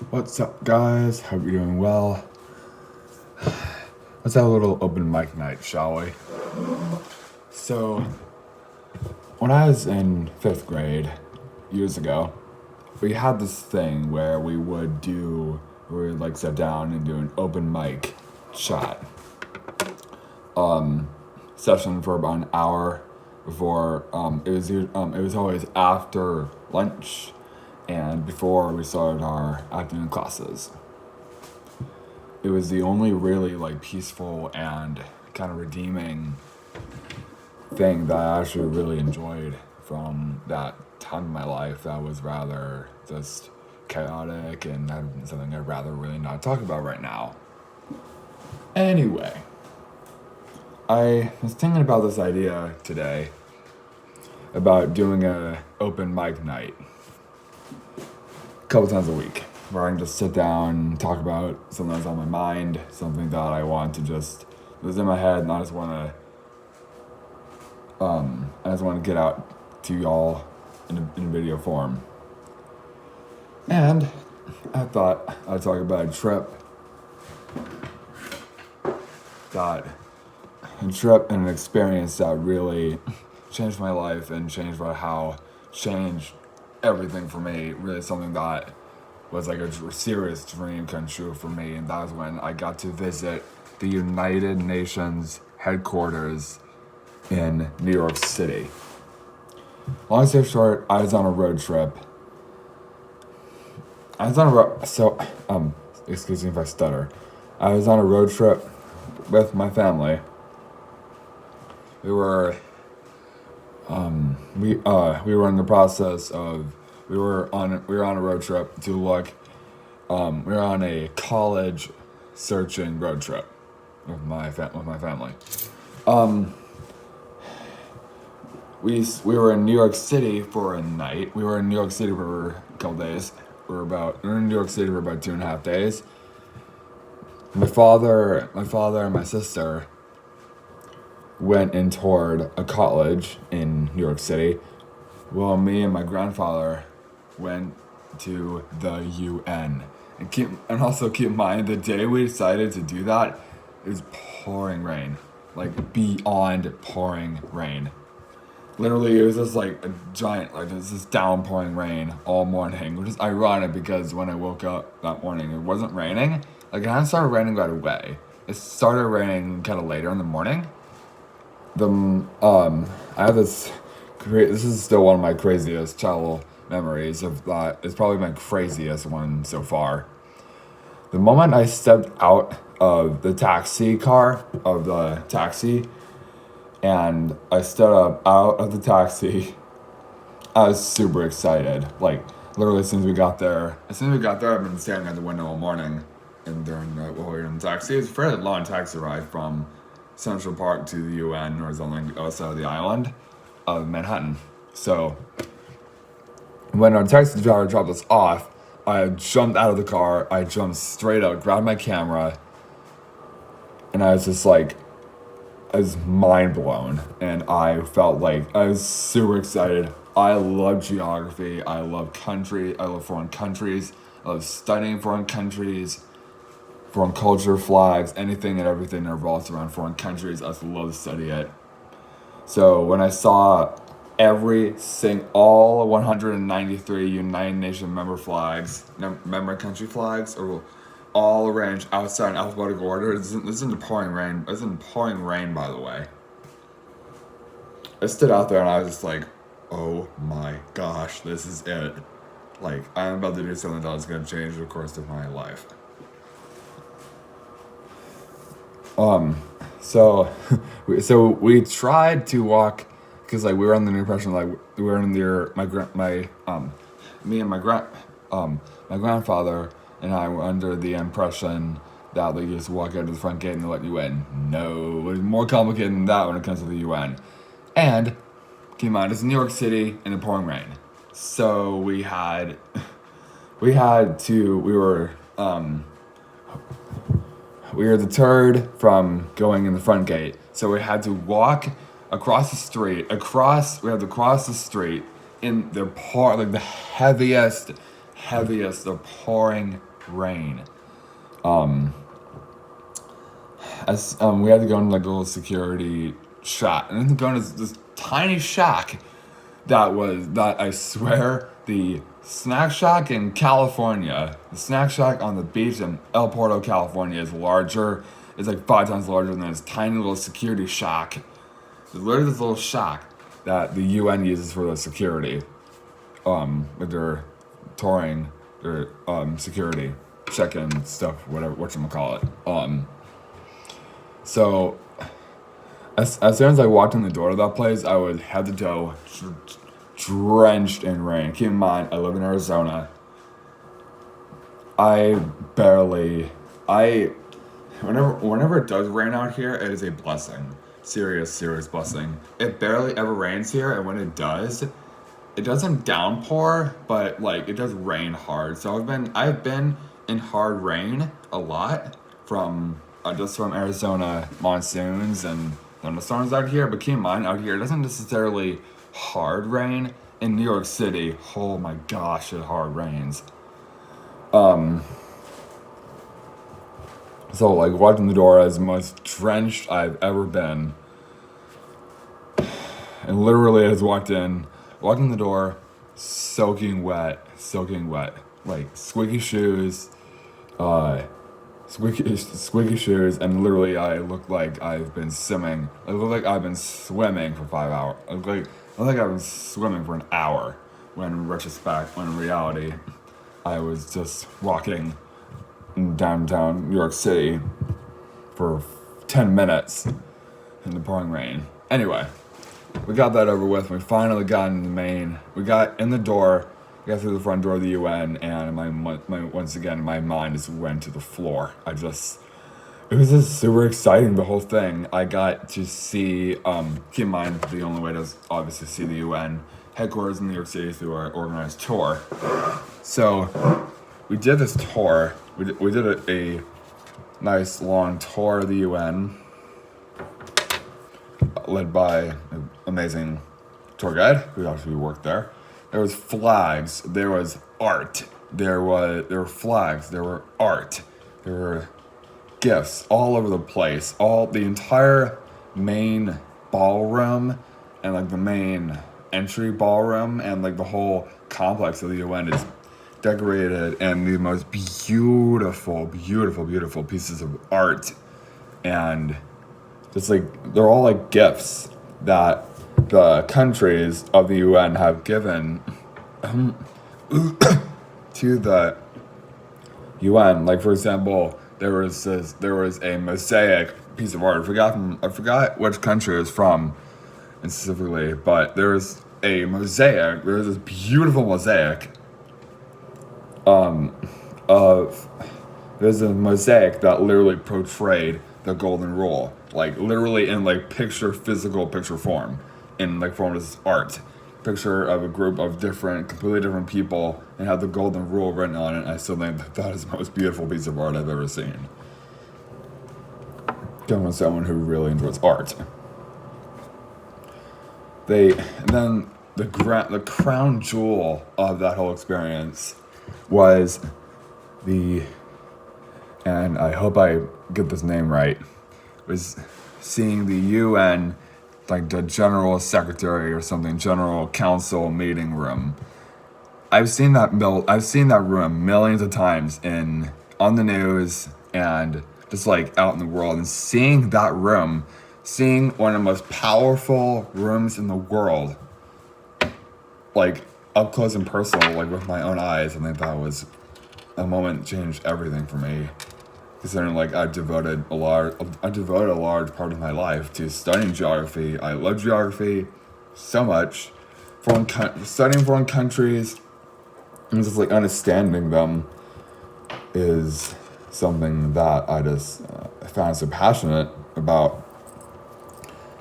What's up, guys? Hope you're doing well. Let's have a little open mic night, shall we? So, when I was in 5th grade, years ago, we had this thing where we would like sit down and do an open mic chat session for about an hour before it was always after lunch and before we started our afternoon classes. It was the only really like peaceful and kind of redeeming thing that I actually really enjoyed from that time in my life that was rather just chaotic and something I'd rather really not talk about right now. Anyway, I was thinking about this idea today about doing a open mic night a couple times a week where I can just sit down and talk about something that's on my mind, something that I want to just was in my head, and I just want to get out to y'all in video form. And I thought I'd talk about a trip and an experience that really changed my life and changed everything for me. Really something that was like a serious dream come true for me, and that was when I got to visit the United Nations headquarters in New York City. Long story short, I was on a road trip. Excuse me if I stutter. I was on a road trip with my family. We were in the process of we were on a road trip to look. We were on a college searching road trip with my family. We were in New York City for a night. We were in New York City for a couple days. We were in New York City for about 2.5 days. My father and my sister went and toured a college in New York City, while me and my grandfather went to the UN. And also keep in mind, the day we decided to do that, it was pouring rain, like beyond pouring rain. Literally, it was just like a giant, like it was just downpouring rain all morning, which is ironic because when I woke up that morning, it wasn't raining. Like it hadn't started raining right away. It started raining kind of later in the morning. I have this is still one of my craziest childhood memories of that. It's probably my craziest one so far. The moment I stepped out of the taxi, and I stood up out of the taxi, I was super excited. Like, literally, as soon as we got there, I've been staring at the window all morning. And while we were in the taxi, it's a fairly long taxi ride from Central Park to the UN, or on the other side of the island of Manhattan. So, when our taxi driver dropped us off, I jumped out of the car, I jumped straight up, grabbed my camera, and I was just like, I was mind blown, and I felt like I was super excited. I love geography, I love foreign countries, I love studying foreign countries, foreign culture, flags, anything and everything that revolves around foreign countries. I just love to study it. So when I saw all 193 United Nations member country flags, or all arranged outside in alphabetical order. This isn't pouring rain. This isn't pouring rain, by the way. I stood out there and I was just like, oh my gosh, this is it. Like, I'm about to do something that is going to change the course of my life. So we tried to walk, because like we were under the impression like we were under me and my grandfather and I were under the impression that they just walk out to the front gate and they let you in. No, it's more complicated than that when it comes to the UN. And keep in mind, it's New York City and it's pouring rain. So we were deterred from going in the front gate, so we had to walk across the street. We had to cross the street in the heaviest heaviest, the pouring rain. We had to go into like a little security shack, and then go into this tiny shack that I swear the snack shack in California, the snack shack on the beach in El Porto, California is larger. It's like 5 times larger than this tiny little security shack. There's literally this little shack that the UN uses for the security, with their touring, their security check-in stuff, whatever, whatchamacallit. So as soon as I walked in the door to that place, I would head to toe, drenched in rain. Keep in mind, I live in Arizona. Whenever it does rain out here, it is a blessing. Serious blessing. It barely ever rains here, and when it does, it doesn't downpour, but like it does rain hard. So I've been in hard rain a lot from Arizona monsoons and thunderstorms out here. But keep in mind, out here it doesn't necessarily hard rain. In New York City, oh my gosh, it hard rains. So like walking the door as the most drenched I've ever been. And literally I just walked in the door, soaking wet. Like squeaky shoes, squeaky shoes, and literally I look like I've been swimming. I look like I've been swimming for 5 hours. I look like I've been swimming for an hour. When in reality, I was just walking in downtown New York City for 10 minutes in the pouring rain. Anyway, we got that over with. We finally got in the main. We got in the door. We got through the front door of the UN, and once again, my mind just went to the floor. It was just super exciting, the whole thing. I got to see, keep in mind, the only way to obviously see the UN headquarters in New York City through our organized tour. So we did this tour. We did a nice long tour of the UN, led by an amazing tour guide who actually worked there. There was flags, there was art, there were flags, there were art, there were gifts all over the place. The entire main ballroom and like the main entry ballroom and like the whole complex of the UN is decorated in the most beautiful pieces of art, and just like they're all like gifts that the countries of the UN have given to the UN. Like for example, there was a mosaic piece of art. I forgot which country it was from specifically, but there was a mosaic. There was this beautiful mosaic there's a mosaic that literally portrayed the golden rule, like literally in like physical picture form, in like form as art. Picture of a group of completely different people, and had the golden rule written on it. I still think that is the most beautiful piece of art I've ever seen. Coming from someone who really enjoys art. And then the crown jewel of that whole experience was and I hope I get this name right, was seeing the UN, like the General Secretary or something, General Council meeting room. I've seen that room millions of times on the news and just like out in the world, and seeing that room, seeing one of the most powerful rooms in the world, like up close and personal, like with my own eyes, I think that was a moment that changed everything for me. Considering like I devoted a large part of my life to studying geography. I love geography so much. Studying foreign countries and just like understanding them is something that I just found so passionate about.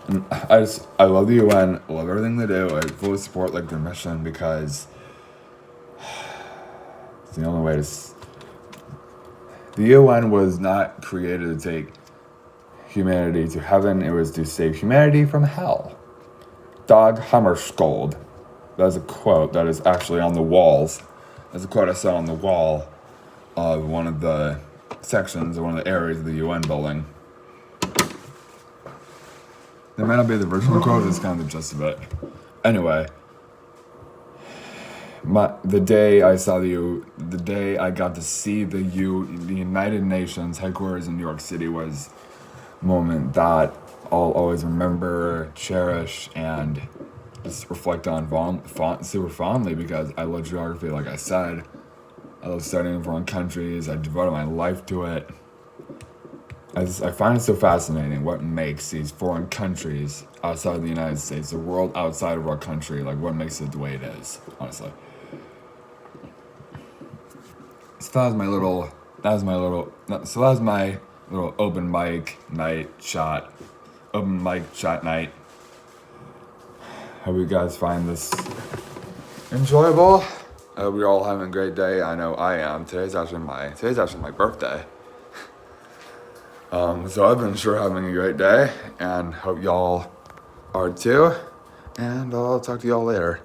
And I love the UN. I love everything they do. I fully support like their mission because it's the only way to. The UN was not created to take humanity to heaven. It was to save humanity from hell. Dag Hammarskjöld. That is a quote that is actually on the walls That's a quote I saw on the wall of one of the sections, or one of the areas of the UN building. That might not be the original quote, it's kind of the gist of it. Anyway, the day I got to see the United Nations headquarters in New York City was a moment that I'll always remember, cherish, and just reflect on super fondly, because I love geography, like I said. I love studying foreign countries. I devoted my life to it. I find it so fascinating what makes these foreign countries outside of the United States, the world outside of our country, like what makes it the way it is, honestly. So that was my little open mic shot night. Hope you guys find this enjoyable. I hope you're all having a great day. I know I am. Today's actually my birthday. So I've been sure having a great day, and hope y'all are too. And I'll talk to y'all later.